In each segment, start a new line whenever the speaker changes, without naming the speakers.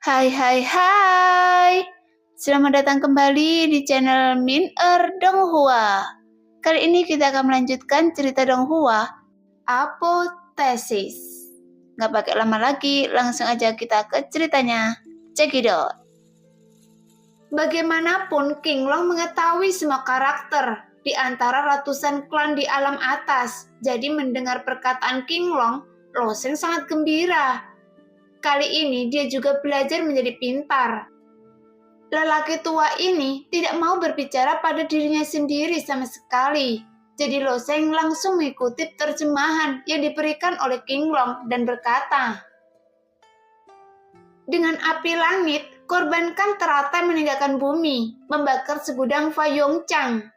Hai hai hai. Selamat datang kembali di channel Min Donghua. Kali ini kita akan melanjutkan cerita Donghua, Apotesis. Nggak pakai lama lagi, langsung aja kita ke ceritanya. Check it out. Bagaimanapun King Long mengetahui semua karakter di antara ratusan klan di alam atas. Jadi mendengar perkataan King Long, Lo Sheng sangat gembira. Kali ini dia juga belajar menjadi pintar. Lelaki tua ini tidak mau berbicara pada dirinya sendiri sama sekali. Jadi Lo Sheng langsung mengikuti terjemahan yang diberikan oleh King Long dan berkata, "Dengan api langit, korbankan teratai meninggalkan bumi, membakar segudang Fayongchang."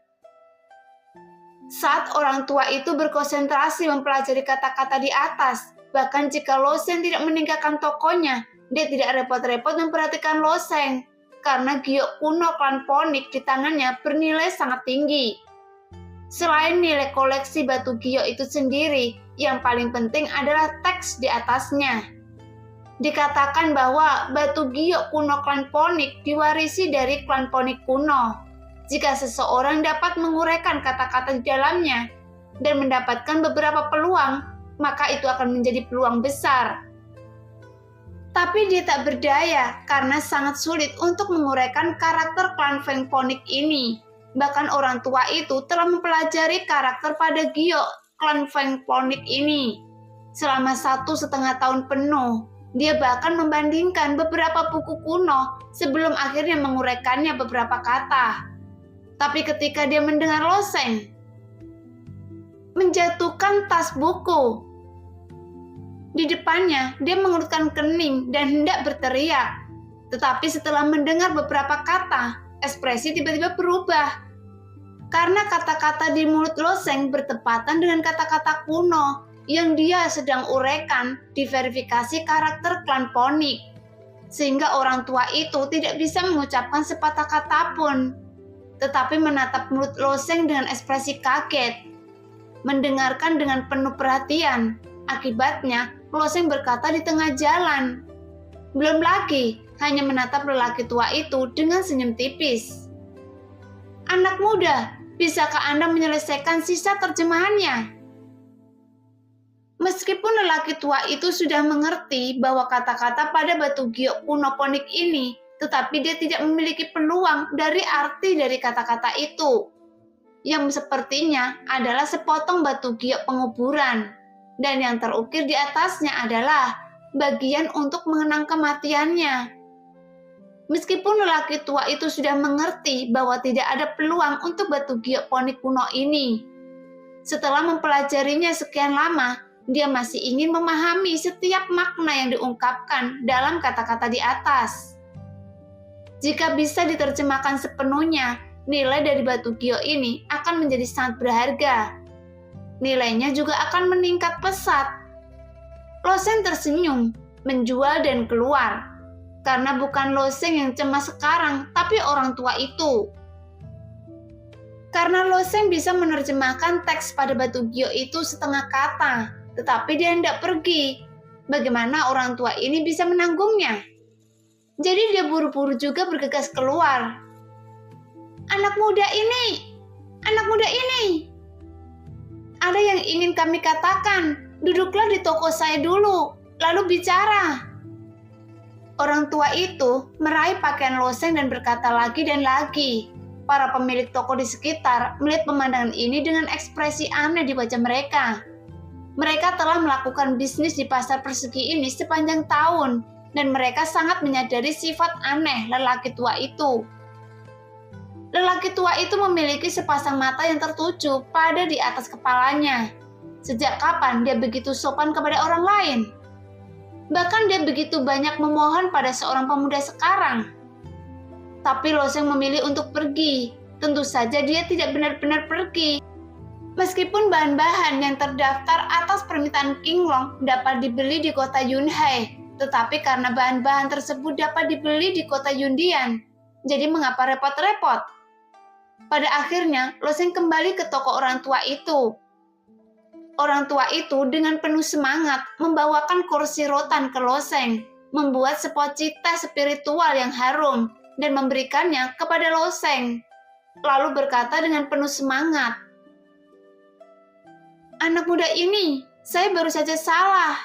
Saat orang tua itu berkonsentrasi mempelajari kata-kata di atas, bahkan jika Lo Sheng tidak meninggalkan tokonya, dia tidak repot-repot memperhatikan Lo Sheng, karena giok kuno klan Ponik di tangannya bernilai sangat tinggi. Selain nilai koleksi batu giok itu sendiri, yang paling penting adalah teks di atasnya. Dikatakan bahwa batu giok kuno klan Ponik diwarisi dari klan Ponik kuno. Jika seseorang dapat menguraikan kata-kata di dalamnya dan mendapatkan beberapa peluang, maka itu akan menjadi peluang besar. Tapi dia tak berdaya karena sangat sulit untuk menguraikan karakter klan Feng Ponik ini. Bahkan orang tua itu telah mempelajari karakter pada giok klan Feng Ponik ini selama 1,5 tahun penuh. Dia bahkan membandingkan beberapa buku kuno sebelum akhirnya menguraikannya beberapa kata. Tapi ketika dia mendengar Lo Sheng menjatuhkan tas buku di depannya, dia mengerutkan kening dan hendak berteriak. Tetapi setelah mendengar beberapa kata, ekspresi tiba-tiba berubah. Karena kata-kata di mulut Lo Sheng bertepatan dengan kata-kata kuno yang dia sedang uraikan di verifikasi karakter klan Ponik. Sehingga orang tua itu tidak bisa mengucapkan sepatah kata pun, tetapi menatap mulut Lo Sheng dengan ekspresi kaget. Mendengarkan dengan penuh perhatian. Akibatnya, Lo Sheng berkata di tengah jalan. Belum lagi, hanya menatap lelaki tua itu dengan senyum tipis. "Anak muda, bisakah Anda menyelesaikan sisa terjemahannya?" Meskipun lelaki tua itu sudah mengerti bahwa kata-kata pada batu giok kuno Ponik ini, tetapi dia tidak memiliki peluang dari arti dari kata-kata itu, yang sepertinya adalah sepotong batu giok penguburan, dan yang terukir di atasnya adalah bagian untuk mengenang kematiannya. Meskipun lelaki tua itu sudah mengerti bahwa tidak ada peluang untuk batu giok Ponik kuno ini, setelah mempelajarinya sekian lama, dia masih ingin memahami setiap makna yang diungkapkan dalam kata-kata di atas. Jika bisa diterjemahkan sepenuhnya, nilai dari batu giok ini akan menjadi sangat berharga. Nilainya juga akan meningkat pesat. Lo Sheng tersenyum, menjual dan keluar. Karena bukan Lo Sheng yang cemas sekarang, tapi orang tua itu. Karena Lo Sheng bisa menerjemahkan teks pada batu giok itu setengah kata, tetapi dia hendak pergi. Bagaimana orang tua ini bisa menanggungnya? Jadi dia buru-buru juga bergegas keluar. Anak muda ini! Ada yang ingin kami katakan. Duduklah di toko saya dulu, lalu bicara. Orang tua itu meraih pakaian Lo Sheng dan berkata lagi dan lagi. Para pemilik toko di sekitar melihat pemandangan ini dengan ekspresi aneh di wajah mereka. Mereka telah melakukan bisnis di pasar persegi ini sepanjang tahun, dan mereka sangat menyadari sifat aneh lelaki tua itu. Lelaki tua itu memiliki sepasang mata yang tertuju pada di atas kepalanya. Sejak kapan dia begitu sopan kepada orang lain? Bahkan dia begitu banyak memohon pada seorang pemuda sekarang. Tapi Lo Sheng memilih untuk pergi. Tentu saja dia tidak benar-benar pergi. Meskipun bahan-bahan yang terdaftar atas permintaan King Long dapat dibeli di kota Yunhai, tetapi karena bahan-bahan tersebut dapat dibeli di kota Yundian, jadi mengapa repot-repot? Pada akhirnya, Lo Sheng kembali ke toko orang tua itu. Orang tua itu dengan penuh semangat membawakan kursi rotan ke Lo Sheng. membuat sepocita spiritual yang harum dan memberikannya kepada Loseng. Lalu berkata dengan penuh semangat, "Anak muda ini, saya baru saja salah.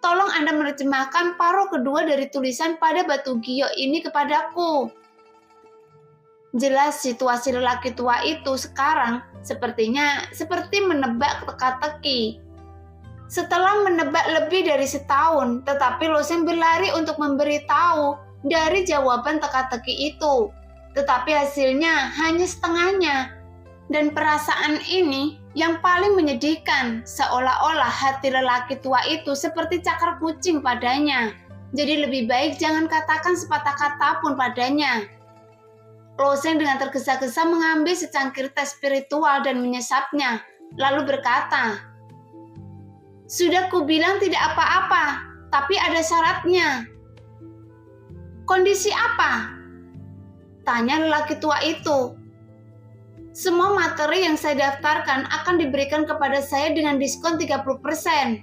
Tolong Anda menerjemahkan paruh kedua dari tulisan pada batu giok ini kepadaku." Jelas situasi lelaki tua itu sekarang sepertinya seperti menebak teka-teki. Setelah menebak lebih dari setahun, tetapi Loseng berlari untuk memberitahu dari jawaban teka-teki itu. Tetapi hasilnya hanya setengahnya. Dan perasaan ini yang paling menyedihkan, seolah-olah hati lelaki tua itu seperti cakar kucing padanya. Jadi lebih baik jangan katakan sepatah kata pun padanya. Loseng dengan tergesa-gesa mengambil secangkir teh spiritual dan menyesapnya, lalu berkata, "Sudah kubilang tidak apa-apa, tapi ada syaratnya." "Kondisi apa?" tanya lelaki tua itu. "Semua materi yang saya daftarkan akan diberikan kepada saya dengan diskon 30%.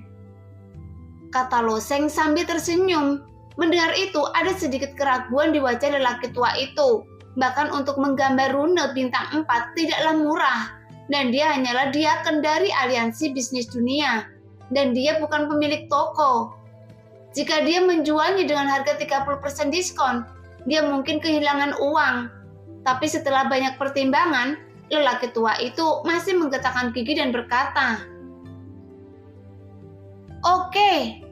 Kata Loseng sambil tersenyum. Mendengar itu ada sedikit keraguan di wajah lelaki tua itu. Bahkan untuk menggambar rune bintang 4 tidaklah murah. Dan dia hanyalah diaken dari aliansi bisnis dunia. Dan dia bukan pemilik toko. Jika dia menjualnya dengan harga 30% diskon, dia mungkin kehilangan uang. Tapi setelah banyak pertimbangan, lelaki tua itu masih menggetakkan gigi dan berkata, "Oke.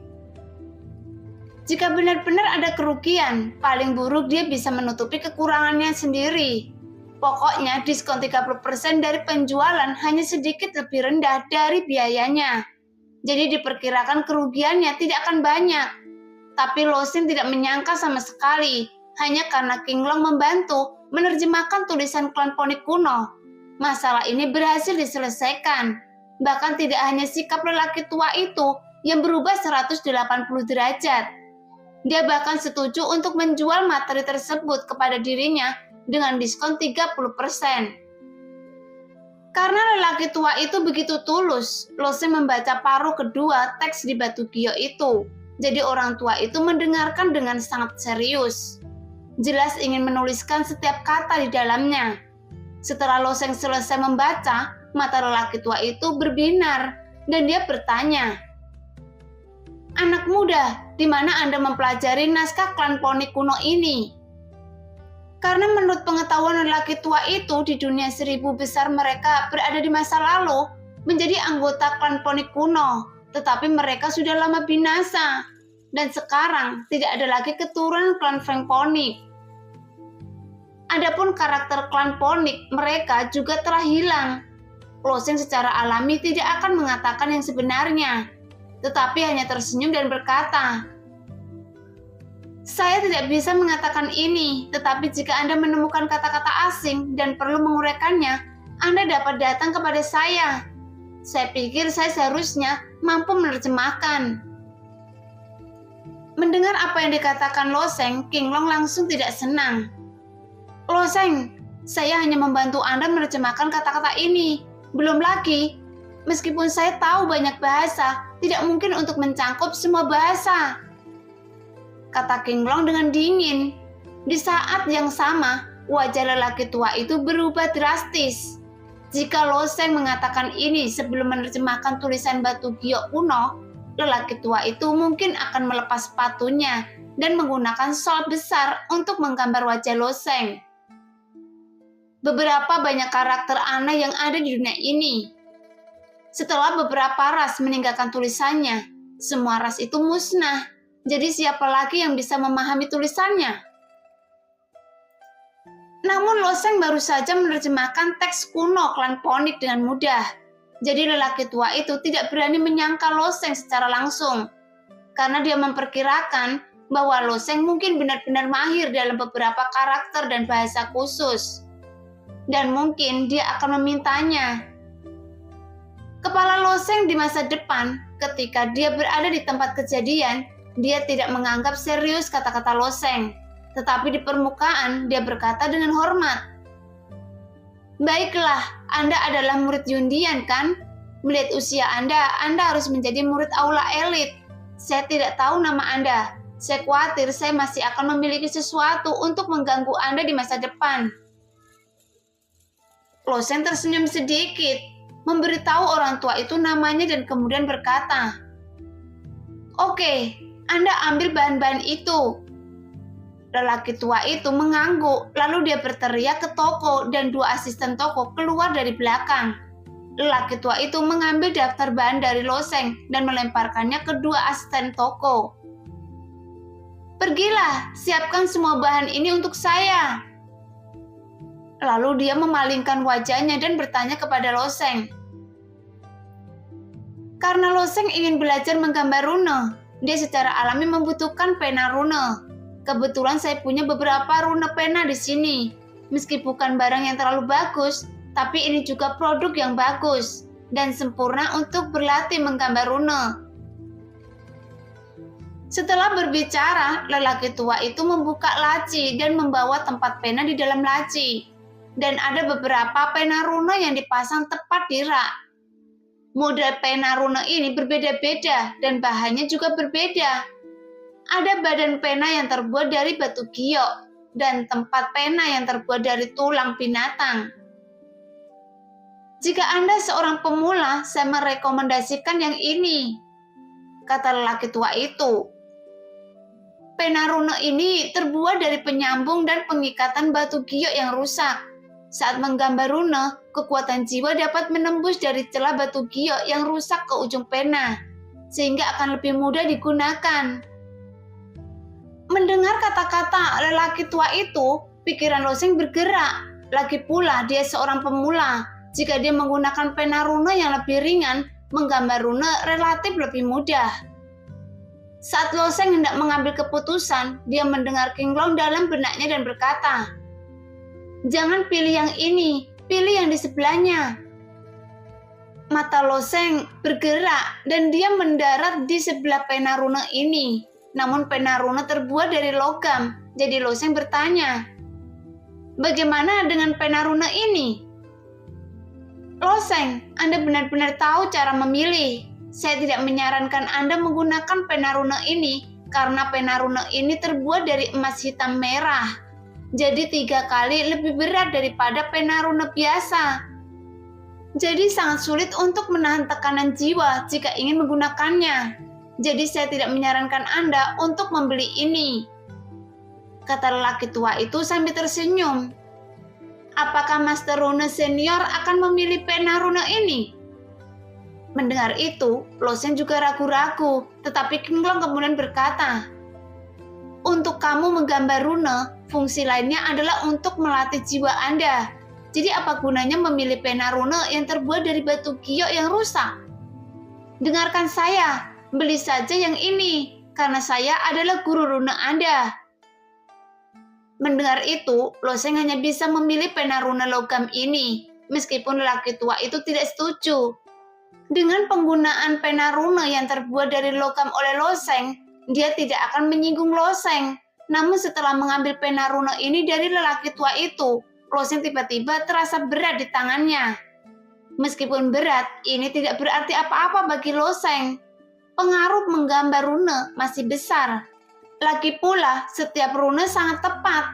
Jika benar-benar ada kerugian, paling buruk dia bisa menutupi kekurangannya sendiri. Pokoknya diskon 30% dari penjualan hanya sedikit lebih rendah dari biayanya. Jadi diperkirakan kerugiannya tidak akan banyak." Tapi Loseng tidak menyangka sama sekali, hanya karena King Long membantu menerjemahkan tulisan klan Poni kuno. Masalah ini berhasil diselesaikan. Bahkan tidak hanya sikap lelaki tua itu yang berubah 180 derajat. Dia bahkan setuju untuk menjual materi tersebut kepada dirinya dengan diskon 30%. Karena lelaki tua itu begitu tulus, Loseng membaca paruh kedua teks di batu giok itu. Jadi orang tua itu mendengarkan dengan sangat serius. Jelas ingin menuliskan setiap kata di dalamnya. Setelah Loseng selesai membaca, mata lelaki tua itu berbinar dan dia bertanya, "Anak muda, di mana Anda mempelajari naskah klan Poni kuno ini?" Karena menurut pengetahuan lelaki tua itu, di dunia 1000 besar mereka berada di masa lalu menjadi anggota klan Poni kuno, tetapi mereka sudah lama binasa dan sekarang tidak ada lagi keturunan klan Feng Poni. Adapun karakter klan Poni mereka juga telah hilang. Loseng secara alami tidak akan mengatakan yang sebenarnya, tetapi hanya tersenyum dan berkata, "Saya tidak bisa mengatakan ini, tetapi jika Anda menemukan kata-kata asing dan perlu menguraikannya, Anda dapat datang kepada saya. Saya pikir saya seharusnya mampu menerjemahkan." Mendengar apa yang dikatakan Loseng, King Long langsung tidak senang. "Loseng, saya hanya membantu Anda menerjemahkan kata-kata ini. Belum lagi, meskipun saya tahu banyak bahasa, tidak mungkin untuk mencangkup semua bahasa," kata King Long dengan dingin. Di saat yang sama, wajah lelaki tua itu berubah drastis. Jika Loseng mengatakan ini sebelum menerjemahkan tulisan batu giok kuno, lelaki tua itu mungkin akan melepas sepatunya dan menggunakan sol besar untuk menggambar wajah Loseng. Beberapa banyak karakter aneh yang ada di dunia ini. Setelah beberapa ras meninggalkan tulisannya, semua ras itu musnah. Jadi siapa lagi yang bisa memahami tulisannya? Namun Loseng baru saja menerjemahkan teks kuno klan Poni dengan mudah. Jadi lelaki tua itu tidak berani menyangka Loseng secara langsung. Karena dia memperkirakan bahwa Loseng mungkin benar-benar mahir dalam beberapa karakter dan bahasa khusus. Dan mungkin dia akan memintanya. Kepala Loseng di masa depan, ketika dia berada di tempat kejadian, dia tidak menganggap serius kata-kata Loseng. Tetapi di permukaan, dia berkata dengan hormat, "Baiklah, Anda adalah murid Yundian, kan? Melihat usia Anda harus menjadi murid aula elit. Saya tidak tahu nama Anda. Saya khawatir saya masih akan memiliki sesuatu untuk mengganggu Anda di masa depan. Loseng tersenyum sedikit, memberitahu orang tua itu namanya dan kemudian berkata, "Oke, Anda ambil bahan-bahan itu." Lelaki tua itu mengangguk, lalu dia berteriak ke toko dan 2 asisten toko keluar dari belakang. Lelaki tua itu mengambil daftar bahan dari loseng dan melemparkannya ke 2 asisten toko. "Pergilah, siapkan semua bahan ini untuk saya." Lalu dia memalingkan wajahnya dan bertanya kepada loseng. Karena loseng ingin belajar menggambar rune, dia secara alami membutuhkan pena rune. Kebetulan saya punya beberapa rune pena di sini. Meski bukan barang yang terlalu bagus, tapi ini juga produk yang bagus dan sempurna untuk berlatih menggambar rune. Setelah berbicara, lelaki tua itu membuka laci dan membawa tempat pena di dalam laci. Dan ada beberapa pena rune yang dipasang tepat di rak. Model pena rune ini berbeda-beda dan bahannya juga berbeda. Ada badan pena yang terbuat dari batu giok dan tempat pena yang terbuat dari tulang binatang. Jika Anda seorang pemula, saya merekomendasikan yang ini, kata lelaki tua itu. Pena rune ini terbuat dari penyambung dan pengikatan batu giok yang rusak. Saat menggambar rune, kekuatan jiwa dapat menembus dari celah batu giok yang rusak ke ujung pena, sehingga akan lebih mudah digunakan. Mendengar kata-kata lelaki tua itu, pikiran loseng bergerak. Lagi pula dia seorang pemula. Jika dia menggunakan pena rune yang lebih ringan, menggambar rune relatif lebih mudah. Saat loseng hendak mengambil keputusan, dia mendengar Kinglong dalam benaknya dan berkata, "Jangan pilih yang ini, pilih yang di sebelahnya." Mata loseng bergerak dan dia mendarat di sebelah pena rune ini. Namun pena rune terbuat dari logam, jadi loseng bertanya, "Bagaimana dengan pena rune ini?" "Loseng, Anda benar-benar tahu cara memilih. Saya tidak menyarankan Anda menggunakan pena rune ini karena pena rune ini terbuat dari emas hitam merah. Jadi 3 kali lebih berat daripada pena rune biasa. Jadi sangat sulit untuk menahan tekanan jiwa jika ingin menggunakannya. Jadi saya tidak menyarankan Anda untuk membeli ini," kata lelaki tua itu sambil tersenyum. "Apakah Master Rune Senior akan memilih pena rune ini?" Mendengar itu, Loseng juga ragu-ragu, tetapi Kinglong kemudian berkata, "Untuk kamu menggambar rune, fungsi lainnya adalah untuk melatih jiwa Anda. Jadi apa gunanya memilih pena rune yang terbuat dari batu giok yang rusak? Dengarkan saya, beli saja yang ini, karena saya adalah guru rune Anda." Mendengar itu, Loseng hanya bisa memilih pena rune logam ini, meskipun lelaki tua itu tidak setuju. Dengan penggunaan pena rune yang terbuat dari logam oleh Loseng, dia tidak akan menyinggung Loseng. Namun setelah mengambil pena rune ini dari lelaki tua itu, Loseng tiba-tiba terasa berat di tangannya. Meskipun berat, ini tidak berarti apa-apa bagi Loseng. Pengaruh menggambar rune masih besar. Lagi pula, setiap rune sangat tepat.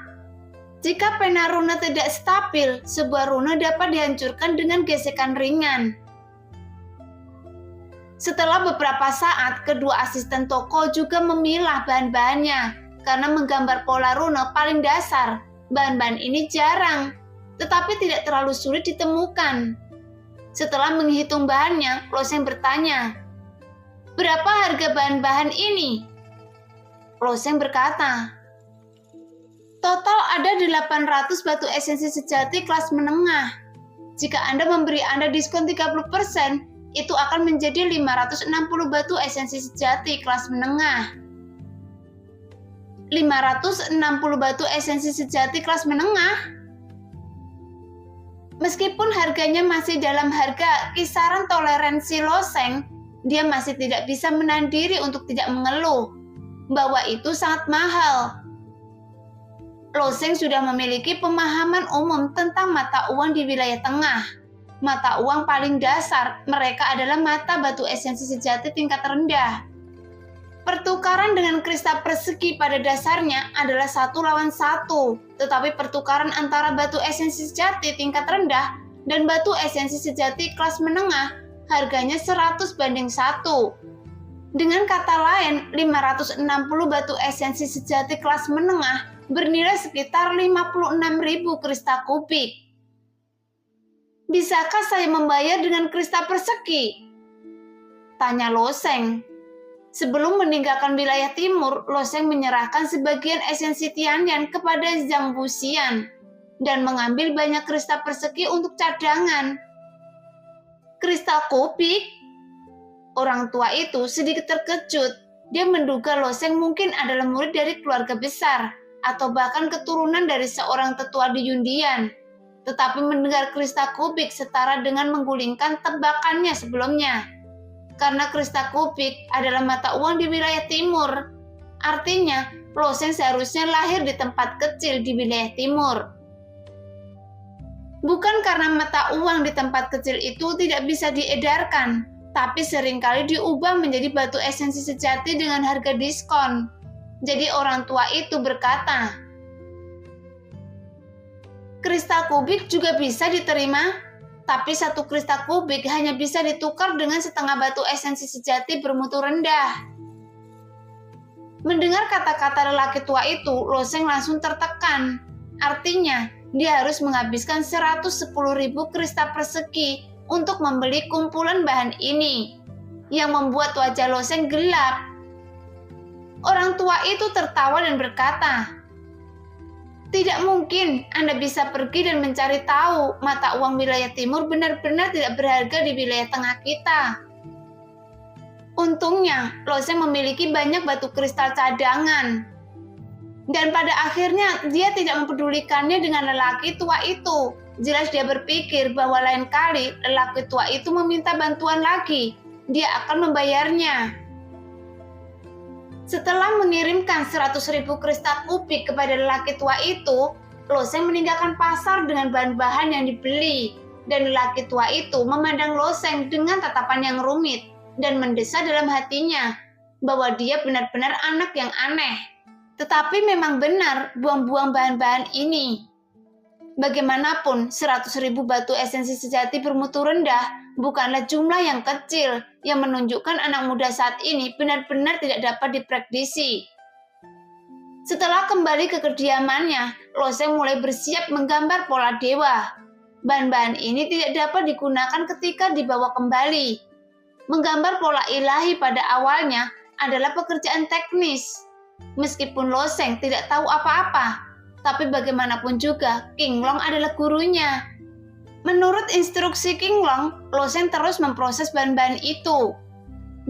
Jika pena rune tidak stabil, sebuah rune dapat dihancurkan dengan gesekan ringan. Setelah beberapa saat, kedua asisten toko juga memilah bahan-bahannya. Karena menggambar pola rune paling dasar, bahan-bahan ini jarang, tetapi tidak terlalu sulit ditemukan. Setelah menghitung bahannya, Loseng bertanya, "Berapa harga bahan-bahan ini?" Loseng berkata, "Total ada 800 batu esensi sejati kelas menengah. Jika Anda memberi Anda diskon 30%, itu akan menjadi 560 batu esensi sejati kelas menengah." 560 batu esensi sejati kelas menengah? Meskipun harganya masih dalam harga kisaran toleransi Loseng, dia masih tidak bisa menahan diri untuk tidak mengeluh bahwa itu sangat mahal. Loseng sudah memiliki pemahaman umum tentang mata uang di wilayah tengah. Mata uang paling dasar mereka adalah mata batu esensi sejati tingkat rendah. Pertukaran dengan kristal persegi pada dasarnya adalah 1 lawan 1, tetapi pertukaran antara batu esensi sejati tingkat rendah dan batu esensi sejati kelas menengah harganya 100:1. Dengan kata lain, 560 batu esensi sejati kelas menengah bernilai sekitar 56.000 kristal kubik. Bisakah saya membayar dengan kristal persegi? Tanya Lo Sheng. Sebelum meninggalkan wilayah timur, Lo Sheng menyerahkan sebagian esensi Tianyan kepada Zhang Wuxian dan mengambil banyak kristal persegi untuk cadangan. Kristal kubik? Orang tua itu sedikit terkejut. Dia menduga Lo Sheng mungkin adalah murid dari keluarga besar atau bahkan keturunan dari seorang tetua di Yundian. Tetapi mendengar kristal kubik setara dengan menggulingkan tebakannya sebelumnya. Karena kristal kubik adalah mata uang di wilayah timur. Artinya, Lo Sheng seharusnya lahir di tempat kecil di wilayah timur. Bukan karena mata uang di tempat kecil itu tidak bisa diedarkan, tapi seringkali diubah menjadi batu esensi sejati dengan harga diskon. Jadi orang tua itu berkata, kristal kubik juga bisa diterima, tapi 1 kristal kubik hanya bisa ditukar dengan setengah batu esensi sejati bermutu rendah. Mendengar kata-kata lelaki tua itu, Lo Sheng langsung tertekan. Artinya, dia harus menghabiskan 110.000 kristal persegi untuk membeli kumpulan bahan ini, yang membuat wajah Lo Sheng gelap. Orang tua itu tertawa dan berkata, "Tidak mungkin Anda bisa pergi dan mencari tahu mata uang wilayah timur benar-benar tidak berharga di wilayah tengah kita." Untungnya, Lo Sheng memiliki banyak batu kristal cadangan. Dan pada akhirnya, dia tidak mempedulikannya dengan lelaki tua itu. Jelas dia berpikir bahwa lain kali lelaki tua itu meminta bantuan lagi, dia akan membayarnya. Setelah mengirimkan 100.000 kristal kubik kepada lelaki tua itu, Lo Sheng meninggalkan pasar dengan bahan-bahan yang dibeli, dan lelaki tua itu memandang Lo Sheng dengan tatapan yang rumit dan mendesah dalam hatinya bahwa dia benar-benar anak yang aneh. Tetapi memang benar buang-buang bahan-bahan ini. Bagaimanapun, 100.000 batu esensi sejati bermutu rendah bukanlah jumlah yang kecil yang menunjukkan anak muda saat ini benar-benar tidak dapat diprediksi. Setelah kembali ke kediamannya, Lo Sheng mulai bersiap menggambar pola dewa. Bahan-bahan ini tidak dapat digunakan ketika dibawa kembali. Menggambar pola ilahi pada awalnya adalah pekerjaan teknis. Meskipun Lo Sheng tidak tahu apa-apa, tapi bagaimanapun juga King Long adalah gurunya. Menurut instruksi King Long, Lo Sheng terus memproses bahan-bahan itu.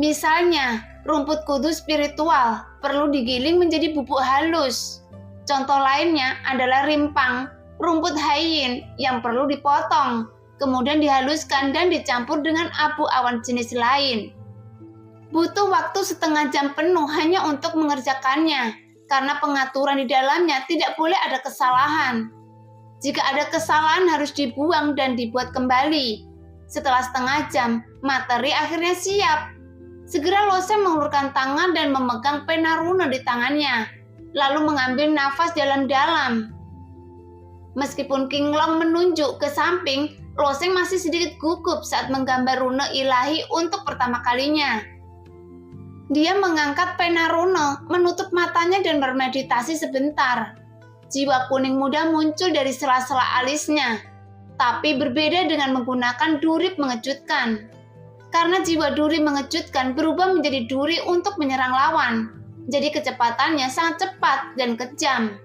Misalnya, rumput kudus spiritual perlu digiling menjadi bubuk halus. Contoh lainnya adalah rimpang, rumput haiyin yang perlu dipotong, kemudian dihaluskan dan dicampur dengan abu awan jenis lain. Butuh waktu setengah jam penuh hanya untuk mengerjakannya, karena pengaturan di dalamnya tidak boleh ada kesalahan. Jika ada kesalahan harus dibuang dan dibuat kembali. Setelah setengah jam, materi akhirnya siap. Segera Lo Sheng mengulurkan tangan dan memegang pena rune di tangannya, lalu mengambil nafas dalam-dalam. Meskipun King Long menunjuk ke samping, Lo Sheng masih sedikit gugup saat menggambar rune ilahi untuk pertama kalinya. Dia mengangkat pena rune, menutup matanya dan bermeditasi sebentar. Jiwa kuning muda muncul dari sela-sela alisnya, tapi berbeda dengan menggunakan duri mengejutkan. Karena jiwa duri mengejutkan berubah menjadi duri untuk menyerang lawan, jadi kecepatannya sangat cepat dan kejam.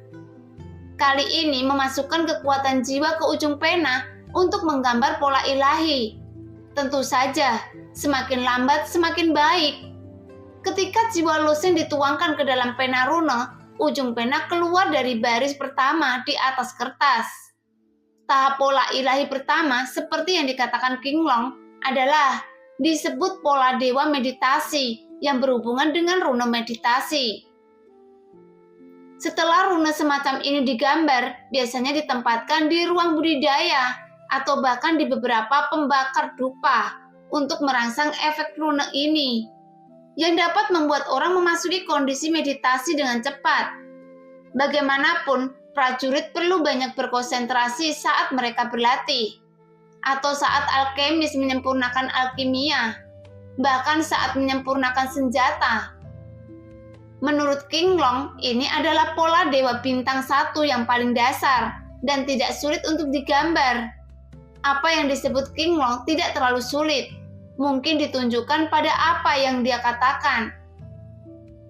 Kali ini memasukkan kekuatan jiwa ke ujung pena untuk menggambar pola ilahi. Tentu saja, semakin lambat semakin baik. Ketika jiwa Lo Sheng dituangkan ke dalam pena rune, ujung pena keluar dari baris pertama di atas kertas. Tahap pola ilahi pertama, seperti yang dikatakan King Long, adalah disebut pola dewa meditasi yang berhubungan dengan rune meditasi. Setelah rune semacam ini digambar, biasanya ditempatkan di ruang budidaya atau bahkan di beberapa pembakar dupa untuk merangsang efek rune ini. yang dapat membuat orang memasuki kondisi meditasi dengan cepat. Bagaimanapun, prajurit perlu banyak berkonsentrasi saat mereka berlatih, atau saat alkemis menyempurnakan alkimia, bahkan saat menyempurnakan senjata. Menurut King Long, ini adalah pola Dewa Bintang 1 yang paling dasar dan tidak sulit untuk digambar. Apa yang disebut King Long tidak terlalu sulit, mungkin ditunjukkan pada apa yang dia katakan.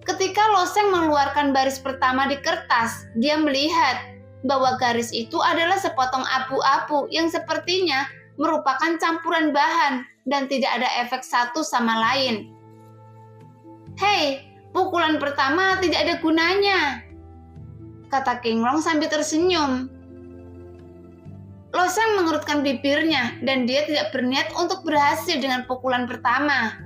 Ketika Loseng mengeluarkan baris pertama di kertas, dia melihat bahwa garis itu adalah sepotong abu-abu yang sepertinya merupakan campuran bahan dan tidak ada efek satu sama lain. "Hei, pukulan pertama tidak ada gunanya," kata King Long sambil tersenyum. Loseng mengerutkan bibirnya dan dia tidak berniat untuk berhasil dengan pukulan pertama.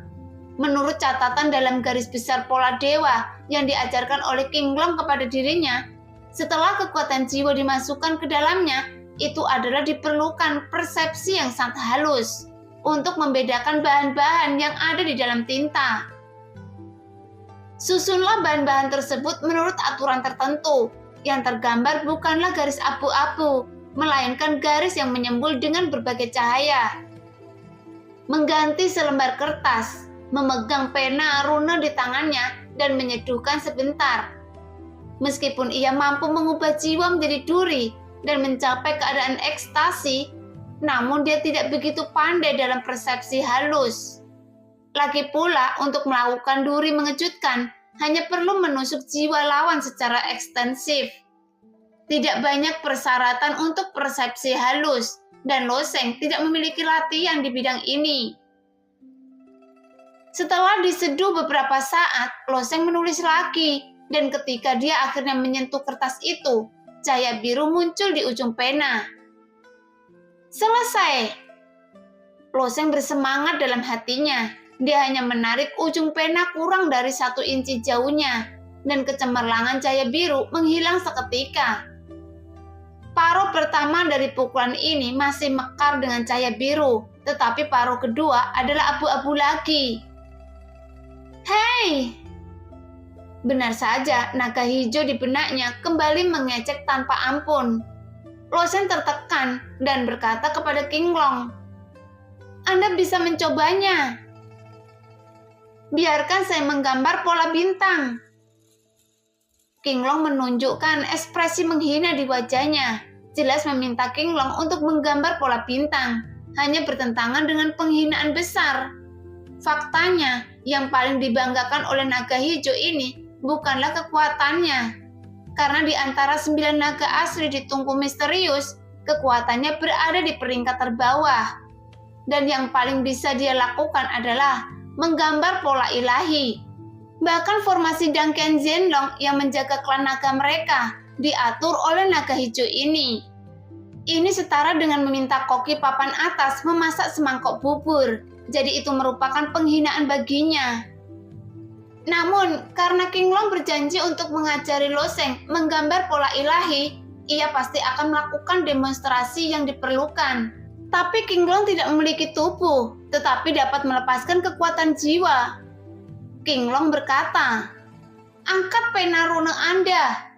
Menurut catatan dalam garis besar pola dewa yang diajarkan oleh King Long kepada dirinya, setelah kekuatan jiwa dimasukkan ke dalamnya, itu adalah diperlukan persepsi yang sangat halus untuk membedakan bahan-bahan yang ada di dalam tinta. Susunlah bahan-bahan tersebut menurut aturan tertentu. Yang tergambar bukanlah garis abu-abu, melainkan garis yang menyembul dengan berbagai cahaya. Mengganti selembar kertas, memegang pena rune di tangannya dan menyeduhkan sebentar. Meskipun ia mampu mengubah jiwa menjadi duri dan mencapai keadaan ekstasi, namun dia tidak begitu pandai dalam persepsi halus. Lagi pula, untuk melakukan duri mengejutkan, hanya perlu menusuk jiwa lawan secara ekstensif. Tidak banyak persyaratan untuk persepsi halus, dan Loseng tidak memiliki latihan di bidang ini. Setelah diseduh beberapa saat, Loseng menulis lagi, dan ketika dia akhirnya menyentuh kertas itu, cahaya biru muncul di ujung pena. Selesai. Loseng bersemangat dalam hatinya. Dia hanya menarik ujung pena kurang dari 1 inci jauhnya, dan kecemerlangan cahaya biru menghilang seketika. Paruh pertama dari pukulan ini masih mekar dengan cahaya biru, tetapi paruh kedua adalah abu-abu lagi. "Hei!" Benar saja, naga hijau di benaknya kembali mengecek tanpa ampun. Loseng tertekan dan berkata kepada King Long, "Anda bisa mencobanya. Biarkan saya menggambar pola bintang." King Long menunjukkan ekspresi menghina di wajahnya, jelas meminta King Long untuk menggambar pola bintang, hanya bertentangan dengan penghinaan besar. Faktanya, yang paling dibanggakan oleh naga hijau ini bukanlah kekuatannya, karena di antara 9 naga asli di Tungku Misterius, kekuatannya berada di peringkat terbawah. Dan yang paling bisa dia lakukan adalah menggambar pola ilahi. Bahkan formasi Dangken Zhenlong yang menjaga klan naga mereka diatur oleh naga hijau ini. Ini setara dengan meminta koki papan atas memasak semangkok bubur, jadi itu merupakan penghinaan baginya. Namun, karena King Long berjanji untuk mengajari Loseng menggambar pola ilahi, ia pasti akan melakukan demonstrasi yang diperlukan. Tapi King Long tidak memiliki tubuh, tetapi dapat melepaskan kekuatan jiwa. King Long berkata, "Angkat pena rune Anda."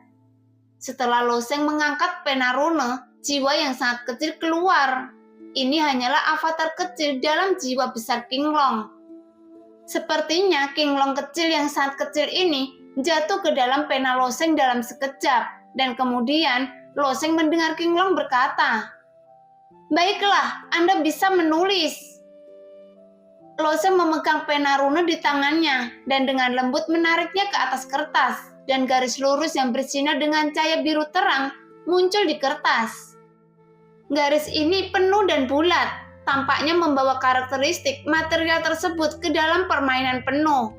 Setelah Loseng mengangkat pena rune, jiwa yang sangat kecil keluar. Ini hanyalah avatar kecil dalam jiwa besar King Long. Sepertinya King Long kecil yang sangat kecil ini jatuh ke dalam pena Loseng dalam sekejap, dan kemudian Loseng mendengar King Long berkata, "Baiklah, Anda bisa menulis." Loseng memegang pena rune di tangannya dan dengan lembut menariknya ke atas kertas, dan garis lurus yang bersinar dengan cahaya biru terang muncul di kertas. Garis ini penuh dan bulat, tampaknya membawa karakteristik material tersebut ke dalam permainan penuh.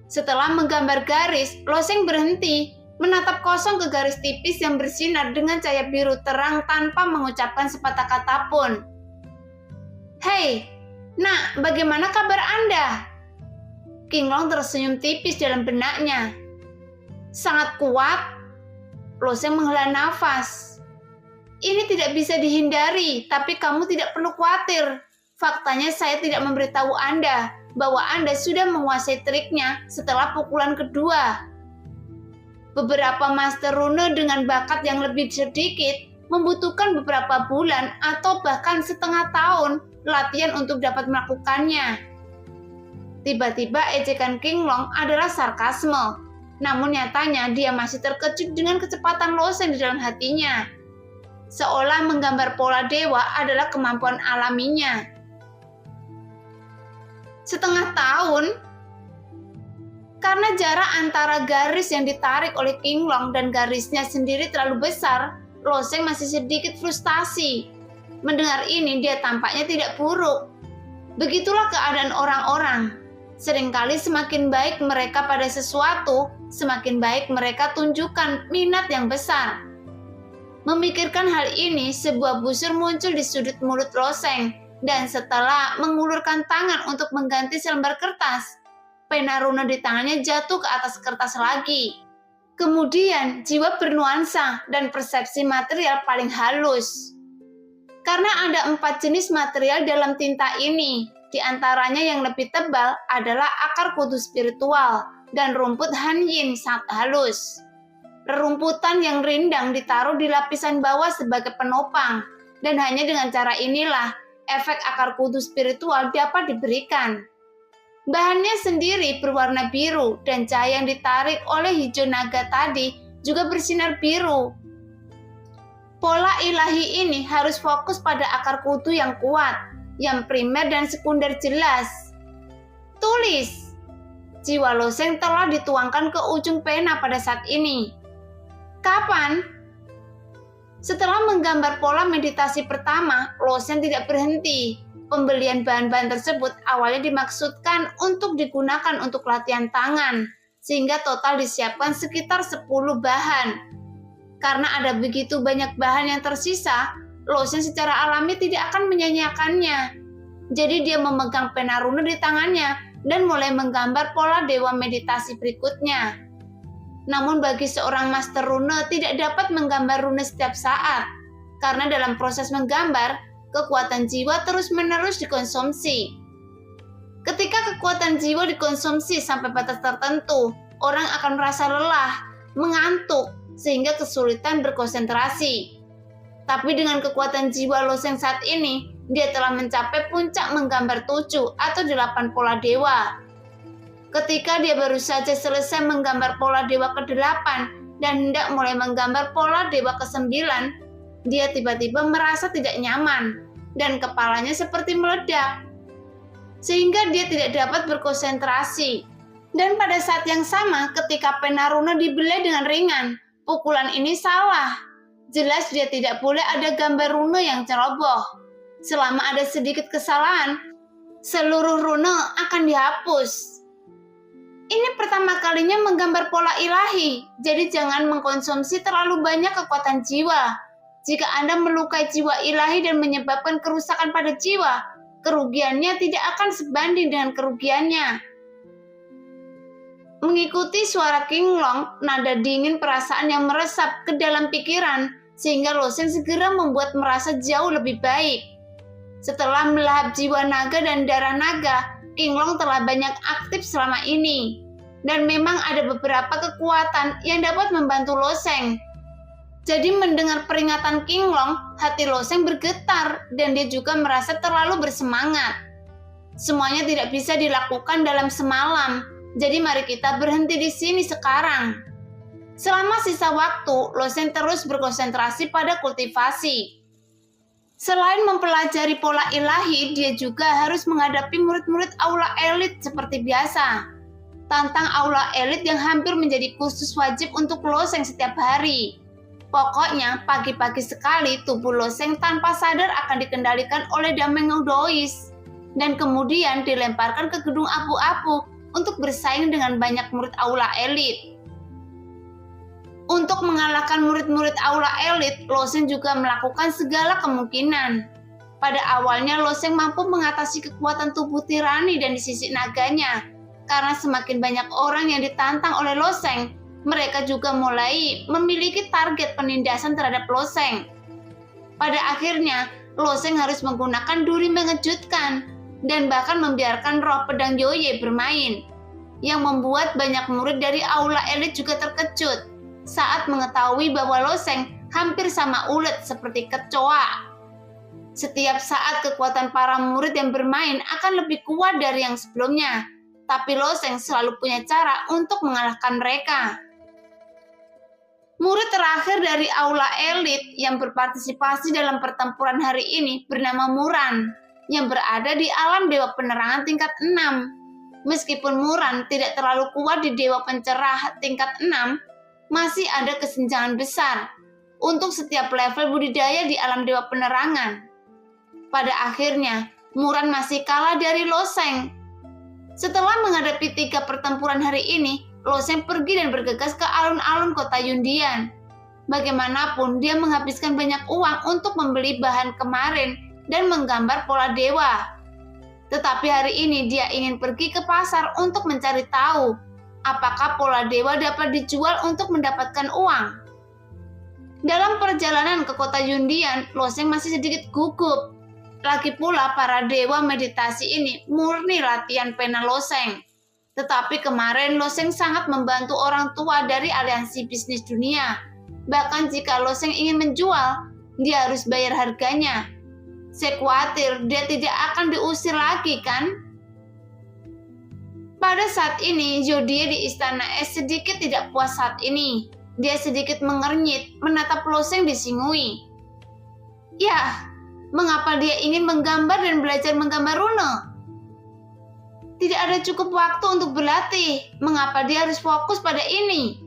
Setelah menggambar garis, Loseng berhenti, menatap kosong ke garis tipis yang bersinar dengan cahaya biru terang tanpa mengucapkan sepatah kata pun. "Hei, Nak, bagaimana kabar Anda?" King Long tersenyum tipis dalam benaknya. "Sangat kuat." Loseng menghela nafas. "Ini tidak bisa dihindari, tapi kamu tidak perlu khawatir. Faktanya saya tidak memberitahu Anda. bahwa Anda sudah menguasai triknya setelah pukulan kedua. Beberapa master rune dengan bakat yang lebih sedikit membutuhkan beberapa bulan atau bahkan setengah tahun latihan untuk dapat melakukannya. Tiba-tiba ejekan King Long adalah sarkasme, namun nyatanya dia masih terkejut dengan kecepatan Lo Sheng di dalam hatinya. Seolah menggambar pola dewa adalah kemampuan alaminya. Setengah tahun? Karena jarak antara garis yang ditarik oleh King Long dan garisnya sendiri terlalu besar, Lo Sheng masih sedikit frustasi. Mendengar ini, dia tampaknya tidak buruk. Begitulah keadaan orang-orang. Seringkali semakin baik mereka pada sesuatu, semakin baik mereka tunjukkan minat yang besar. Memikirkan hal ini, sebuah busur muncul di sudut mulut Lo Sheng, dan setelah mengulurkan tangan untuk mengganti selembar kertas, pena rune di tangannya jatuh ke atas kertas lagi. Kemudian, jiwa bernuansa dan persepsi material paling halus. Karena ada 4 jenis material dalam tinta ini, di antaranya yang lebih tebal adalah akar kudu spiritual dan rumput hanyin sangat halus. Rerumputan yang rindang ditaruh di lapisan bawah sebagai penopang, dan hanya dengan cara inilah efek akar kudu spiritual dapat diberikan. Bahannya sendiri berwarna biru dan cahaya yang ditarik oleh hijau naga tadi juga bersinar biru. Pola ilahi ini harus fokus pada akar kudu yang kuat, yang primer dan sekunder jelas. Tulis. Jiwa Lo Sheng telah dituangkan ke ujung pena pada saat ini. Kapan? Setelah menggambar pola meditasi pertama, Lo Sheng tidak berhenti. Pembelian bahan-bahan tersebut awalnya dimaksudkan untuk digunakan untuk latihan tangan, sehingga total disiapkan sekitar 10 bahan. Karena ada begitu banyak bahan yang tersisa, Lo Sheng secara alami tidak akan menyanyiakannya. Jadi dia memegang pena rune di tangannya dan mulai menggambar pola dewa meditasi berikutnya. Namun bagi seorang master rune tidak dapat menggambar rune setiap saat, karena dalam proses menggambar, kekuatan jiwa terus-menerus dikonsumsi. Ketika kekuatan jiwa dikonsumsi sampai batas tertentu, orang akan merasa lelah, mengantuk, sehingga kesulitan berkonsentrasi. Tapi dengan kekuatan jiwa Lo Sheng saat ini, dia telah mencapai puncak menggambar 7 atau 8 pola dewa. Ketika dia baru saja selesai menggambar pola dewa ke-8 dan hendak mulai menggambar pola dewa ke-9, dia tiba-tiba merasa tidak nyaman dan kepalanya seperti meledak, sehingga dia tidak dapat berkonsentrasi. Dan pada saat yang sama, ketika pena rune dibelai dengan ringan, pukulan ini salah. Jelas dia tidak boleh ada gambar rune yang ceroboh. Selama ada sedikit kesalahan, seluruh rune akan dihapus. Ini pertama kalinya menggambar pola ilahi, jadi jangan mengkonsumsi terlalu banyak kekuatan jiwa. Jika Anda melukai jiwa ilahi dan menyebabkan kerusakan pada jiwa, kerugiannya tidak akan sebanding dengan kerugiannya. Mengikuti suara King Long, nada dingin perasaan yang meresap ke dalam pikiran, sehingga Lo Sheng segera membuat merasa jauh lebih baik. Setelah melahap jiwa naga dan darah naga, King Long telah banyak aktif selama ini. Dan memang ada beberapa kekuatan yang dapat membantu Lo Sheng. Jadi mendengar peringatan King Long, hati Lo Sheng bergetar dan dia juga merasa terlalu bersemangat. Semuanya tidak bisa dilakukan dalam semalam. Jadi mari kita berhenti di sini sekarang. Selama sisa waktu, Lo Sheng terus berkonsentrasi pada kultivasi. Selain mempelajari pola ilahi, dia juga harus menghadapi murid-murid aula elit seperti biasa. Tantang aula elit yang hampir menjadi kursus wajib untuk Lo Sheng setiap hari. Pokoknya, pagi-pagi sekali tubuh Lo Sheng tanpa sadar akan dikendalikan oleh Dameng Dois, dan kemudian dilemparkan ke gedung abu-abu untuk bersaing dengan banyak murid aula elit. Untuk mengalahkan murid-murid aula elit, Lo Sheng juga melakukan segala kemungkinan. Pada awalnya Lo Sheng mampu mengatasi kekuatan tubuh tirani dan di sisi naganya. Karena semakin banyak orang yang ditantang oleh Lo Sheng, mereka juga mulai memiliki target penindasan terhadap Lo Sheng. Pada akhirnya, Lo Sheng harus menggunakan duri mengejutkan. dan bahkan membiarkan roh pedang Yoye bermain, yang membuat banyak murid dari aula elit juga terkejut saat mengetahui bahwa Loseng hampir sama ulet seperti kecoa. Setiap saat kekuatan para murid yang bermain akan lebih kuat dari yang sebelumnya, tapi Loseng selalu punya cara untuk mengalahkan mereka. Murid terakhir dari aula elit yang berpartisipasi dalam pertempuran hari ini bernama Muran, yang berada di alam Dewa Penerangan tingkat 6. Meskipun Muran tidak terlalu kuat di Dewa Pencerah tingkat 6, masih ada kesenjangan besar untuk setiap level budidaya di alam Dewa Penerangan. Pada akhirnya, Muran masih kalah dari Loseng. Setelah menghadapi 3 pertempuran hari ini, Loseng pergi dan bergegas ke alun-alun kota Yundian. Bagaimanapun, dia menghabiskan banyak uang untuk membeli bahan kemarin dan menggambar pola dewa. Tetapi hari ini dia ingin pergi ke pasar untuk mencari tahu apakah pola dewa dapat dijual untuk mendapatkan uang. Dalam perjalanan ke kota Yundian, Loseng masih sedikit gugup. Lagi pula para dewa meditasi ini murni latihan pena Loseng. Tetapi kemarin Loseng sangat membantu orang tua dari aliansi bisnis dunia. Bahkan jika Loseng ingin menjual, dia harus bayar harganya. Saya khawatir dia tidak akan diusir lagi, kan? Pada saat ini, Jodie di istana es sedikit tidak puas saat ini. Dia sedikit mengernyit, menatap Loseng disingui. Ya, mengapa dia ingin menggambar dan belajar menggambar rune? Tidak ada cukup waktu untuk berlatih. Mengapa dia harus fokus pada ini?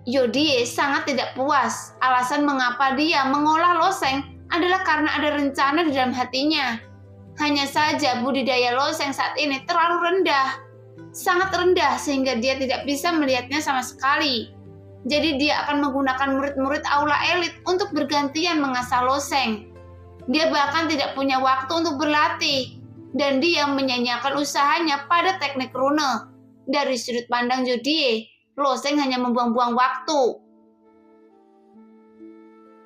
Jodie sangat tidak puas. Alasan mengapa dia mengolah Loseng adalah karena ada rencana di dalam hatinya. Hanya saja budidaya Loseng saat ini terlalu rendah. Sangat rendah sehingga dia tidak bisa melihatnya sama sekali. Jadi dia akan menggunakan murid-murid aula elit untuk bergantian mengasah Loseng. Dia bahkan tidak punya waktu untuk berlatih, dan dia menyanyiakan usahanya pada teknik rune. Dari sudut pandang Jodie, Loseng hanya membuang-buang waktu.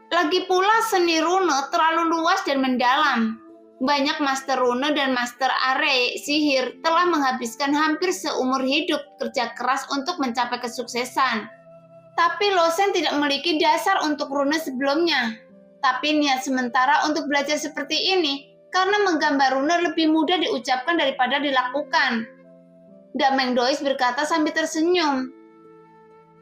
Lagi pula seni rune terlalu luas dan mendalam. Banyak master rune dan master array sihir telah menghabiskan hampir seumur hidup kerja keras untuk mencapai kesuksesan. Tapi Loseng tidak memiliki dasar untuk rune sebelumnya. Tapi niat sementara untuk belajar seperti ini karena menggambar rune lebih mudah diucapkan daripada dilakukan. Dameng Dois berkata sambil tersenyum.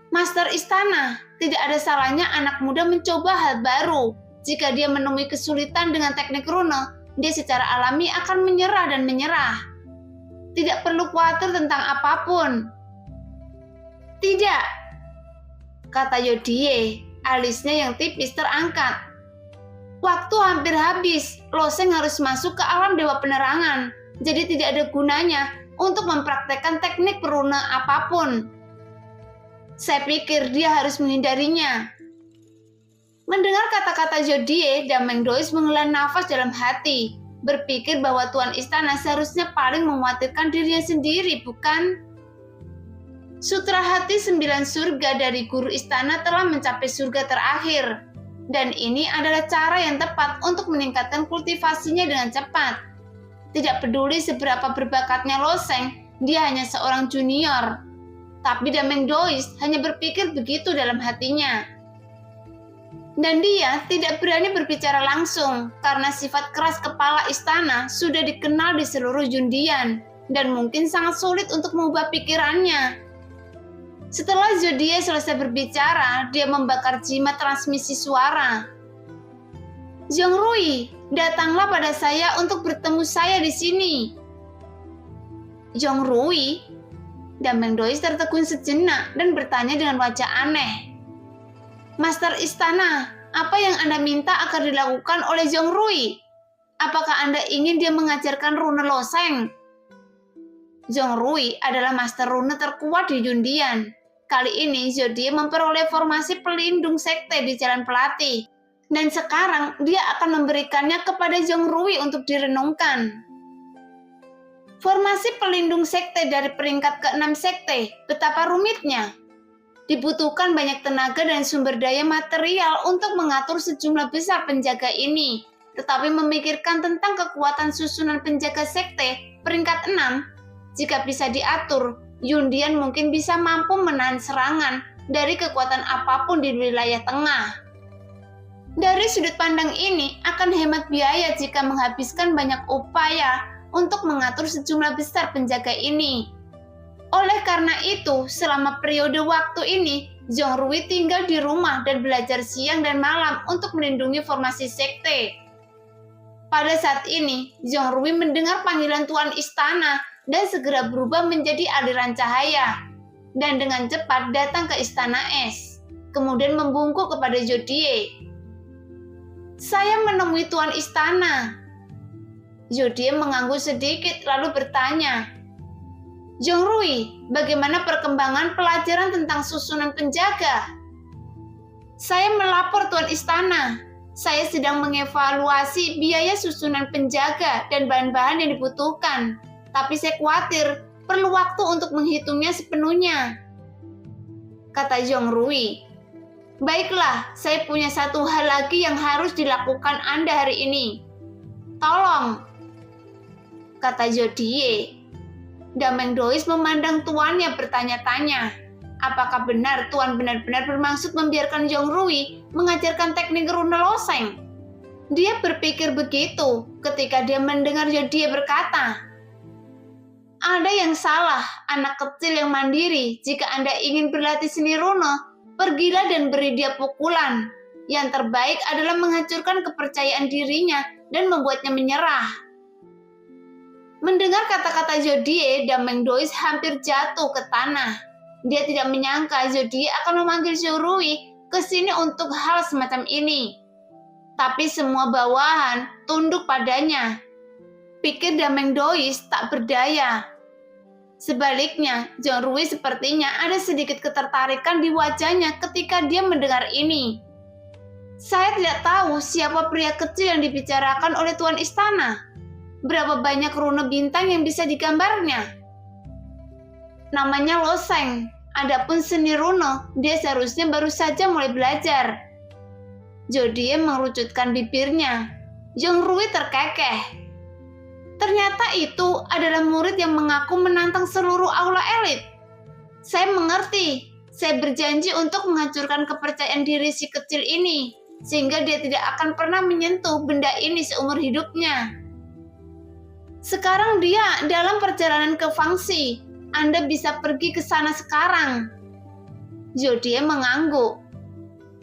Master Istana, tidak ada salahnya anak muda mencoba hal baru. Jika dia menemui kesulitan dengan teknik rune, dia secara alami akan menyerah dan menyerah. Tidak perlu khawatir tentang apapun. Tidak, kata Jodie, alisnya yang tipis terangkat. Waktu hampir habis, Loseng harus masuk ke alam Dewa Penerangan, jadi tidak ada gunanya untuk mempraktekkan teknik rune apapun. Saya pikir dia harus menghindarinya. Mendengar kata-kata Jodie, Dameng Dois menghela nafas dalam hati, berpikir bahwa Tuan Istana seharusnya paling mengkhawatirkan dirinya sendiri, bukan? Sutra Hati 9 surga dari guru istana telah mencapai surga terakhir. Dan ini adalah cara yang tepat untuk meningkatkan kultivasinya dengan cepat. Tidak peduli seberapa berbakatnya Loseng, dia hanya seorang junior. Tapi Dameng Dois hanya berpikir begitu dalam hatinya. Dan dia tidak berani berbicara langsung, karena sifat keras kepala istana sudah dikenal di seluruh Yundian, dan mungkin sangat sulit untuk mengubah pikirannya. Setelah Jodie selesai berbicara, dia membakar jimat transmisi suara. Zhongrui, datanglah pada saya untuk bertemu saya di sini. Zhongrui? Dameng Dois tertegun sejenak dan bertanya dengan wajah aneh. Master Istana, apa yang Anda minta agar dilakukan oleh Zhongrui? Apakah Anda ingin dia mengajarkan rune Loseng? Zhongrui adalah master rune terkuat di Yundian. Kali ini Jodie memperoleh formasi pelindung sekte di Jalan Pelatih. Dan sekarang dia akan memberikannya kepada Zhongrui untuk direnungkan. Formasi pelindung sekte dari peringkat ke-6 sekte, betapa rumitnya. Dibutuhkan banyak tenaga dan sumber daya material untuk mengatur sejumlah besar penjaga ini. tetapi memikirkan tentang kekuatan susunan penjaga sekte peringkat 6, jika bisa diatur, Yundian mungkin bisa mampu menahan serangan dari kekuatan apapun di wilayah tengah. Dari sudut pandang ini, akan hemat biaya jika menghabiskan banyak upaya untuk mengatur sejumlah besar penjaga ini. Oleh karena itu, selama periode waktu ini, Zhongrui tinggal di rumah dan belajar siang dan malam untuk melindungi formasi sekte. Pada saat ini, Zhongrui mendengar panggilan Tuan Istana dan segera berubah menjadi aliran cahaya, dan dengan cepat datang ke Istana Es, kemudian membungkuk kepada Zhodie. "Saya menemui Tuan Istana." Zhodie mengangguk sedikit lalu bertanya, "Zhongrui, bagaimana perkembangan pelajaran tentang susunan penjaga?" "Saya melapor Tuan Istana. Saya sedang mengevaluasi biaya susunan penjaga dan bahan-bahan yang dibutuhkan. Tapi saya khawatir perlu waktu untuk menghitungnya sepenuhnya," kata Zhongrui. "Baiklah, saya punya satu hal lagi yang harus dilakukan Anda hari ini." "Tolong," kata Zhodie. Dameng Dois memandang tuannya bertanya-tanya, apakah benar Tuan benar-benar bermaksud membiarkan Zhongrui mengajarkan teknik rune loseng? Dia berpikir begitu ketika dia mendengar Zhodie berkata, "Ada yang salah, anak kecil yang mandiri. Jika Anda ingin berlatih seni rune, pergilah dan beri dia pukulan. Yang terbaik adalah menghancurkan kepercayaan dirinya dan membuatnya menyerah." Mendengar kata-kata Zhodie, Dameng Dois hampir jatuh ke tanah. Dia tidak menyangka Zhodie akan memanggil Zhongrui ke sini untuk hal semacam ini. Tapi semua bawahan tunduk padanya. Pikir Dameng Dois tak berdaya. Sebaliknya, Zhongrui sepertinya ada sedikit ketertarikan di wajahnya ketika dia mendengar ini. "Saya tidak tahu siapa pria kecil yang dibicarakan oleh Tuan Istana. Berapa banyak rune bintang yang bisa digambarnya?" "Namanya loseng. Adapun seni rune, dia seharusnya baru saja mulai belajar." Zhodie mengerucutkan bibirnya. Zhongrui terkekeh. Ternyata itu adalah murid yang mengaku menantang seluruh aula elit. "Saya mengerti. Saya berjanji untuk menghancurkan kepercayaan diri si kecil ini, sehingga dia tidak akan pernah menyentuh benda ini seumur hidupnya. Sekarang dia dalam perjalanan ke Fangxi. Anda bisa pergi ke sana sekarang." Zhodie mengangguk.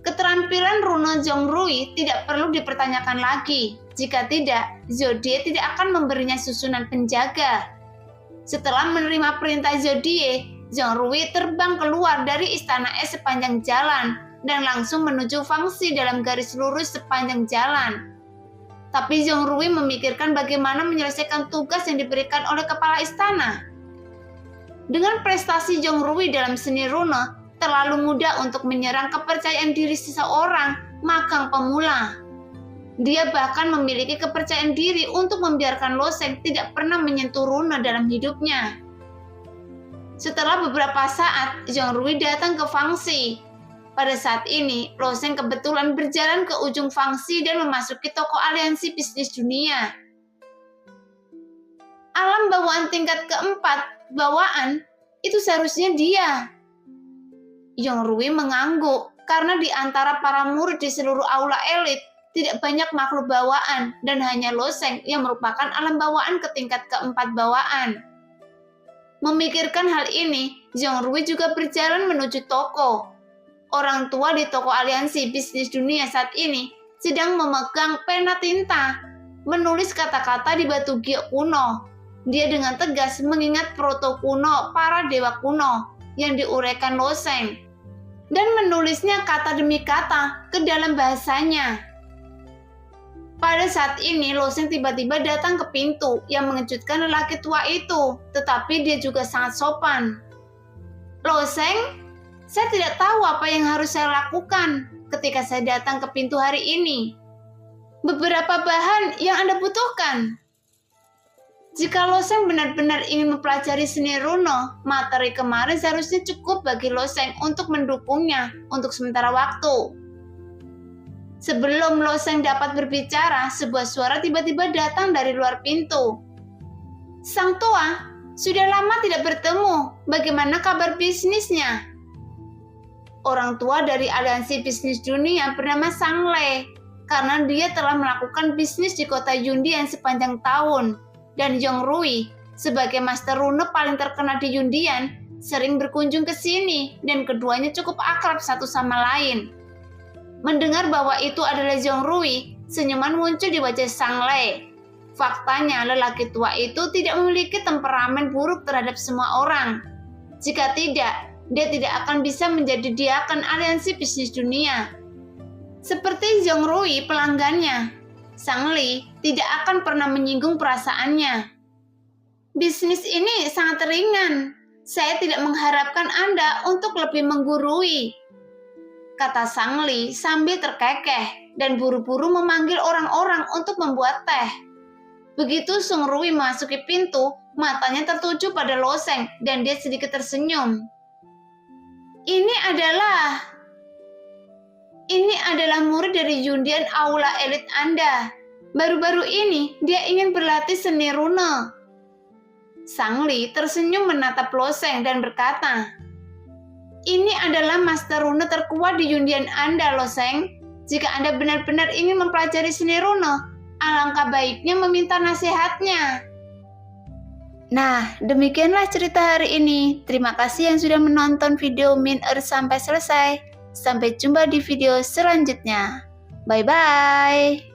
Keterampilan rune Zhongrui tidak perlu dipertanyakan lagi. Jika tidak, Zhodie tidak akan memberinya susunan penjaga. Setelah menerima perintah Zhodie, Zhongrui terbang keluar dari Istana Es sepanjang jalan dan langsung menuju Fangxi dalam garis lurus sepanjang jalan. Tapi Zhongrui memikirkan bagaimana menyelesaikan tugas yang diberikan oleh kepala istana. Dengan prestasi Zhongrui dalam seni rune, terlalu mudah untuk menyerang kepercayaan diri seseorang magang pemula. Dia bahkan memiliki kepercayaan diri untuk membiarkan loseng tidak pernah menyentuh rune dalam hidupnya. Setelah beberapa saat, Zhongrui datang ke Fangxi. Pada saat ini, loseng kebetulan berjalan ke ujung Fangxi dan memasuki toko aliansi bisnis dunia. Alam bawaan tingkat keempat, bawaan, itu seharusnya dia. Zhongrui mengangguk karena di antara para murid di seluruh aula elit, tidak banyak makhluk bawaan dan hanya loseng yang merupakan alam bawaan ke tingkat keempat bawaan. Memikirkan hal ini, Zhongrui juga berjalan menuju toko. Orang tua di toko aliansi bisnis dunia saat ini sedang memegang pena tinta, menulis kata-kata di batu giok kuno. Dia dengan tegas mengingat proto kuno para dewa kuno yang diuraikan loseng, dan menulisnya kata demi kata ke dalam bahasanya. Pada saat ini, loseng tiba-tiba datang ke pintu yang mengejutkan lelaki tua itu, tetapi dia juga sangat sopan. "Loseng, saya tidak tahu apa yang harus saya lakukan ketika saya datang ke pintu hari ini. Beberapa bahan yang Anda butuhkan. Jika loseng benar-benar ingin mempelajari seni rune, materi kemarin seharusnya cukup bagi loseng untuk mendukungnya untuk sementara waktu." Sebelum Loseng dapat berbicara, sebuah suara tiba-tiba datang dari luar pintu. Sang tua, sudah lama tidak bertemu. Bagaimana kabar bisnisnya? Orang tua dari aliansi bisnis dunia bernama Sang Le, karena dia telah melakukan bisnis di kota Yundian sepanjang tahun. Dan Yong Rui, sebagai master rune paling terkenal di Yundian, sering berkunjung ke sini dan keduanya cukup akrab satu sama lain. Mendengar bahwa itu adalah Yong Rui, senyuman muncul di wajah Sang Le. Faktanya, lelaki tua itu tidak memiliki temperamen buruk terhadap semua orang. Jika tidak, dia tidak akan bisa menjadi diaken aliansi bisnis dunia. Seperti Yong Rui pelanggannya, Sang Li tidak akan pernah menyinggung perasaannya. Bisnis ini sangat ringan. Saya tidak mengharapkan Anda untuk lebih menggurui, kata Sang Li sambil terkekeh dan buru-buru memanggil orang-orang untuk membuat teh. Begitu Sung Rui memasuki pintu, matanya tertuju pada Loseng dan dia sedikit tersenyum. Ini adalah murid dari Yundian Aula Elit Anda. Baru-baru ini dia ingin berlatih seni rune. Sang Li tersenyum menatap Loseng dan berkata, ini adalah master rune terkuat di Yundian Anda, Loseng. Jika Anda benar-benar ingin mempelajari seni rune, alangkah baiknya meminta nasihatnya. Nah, demikianlah cerita hari ini. Terima kasih yang sudah menonton video Min Earth sampai selesai. Sampai jumpa di video selanjutnya. Bye-bye.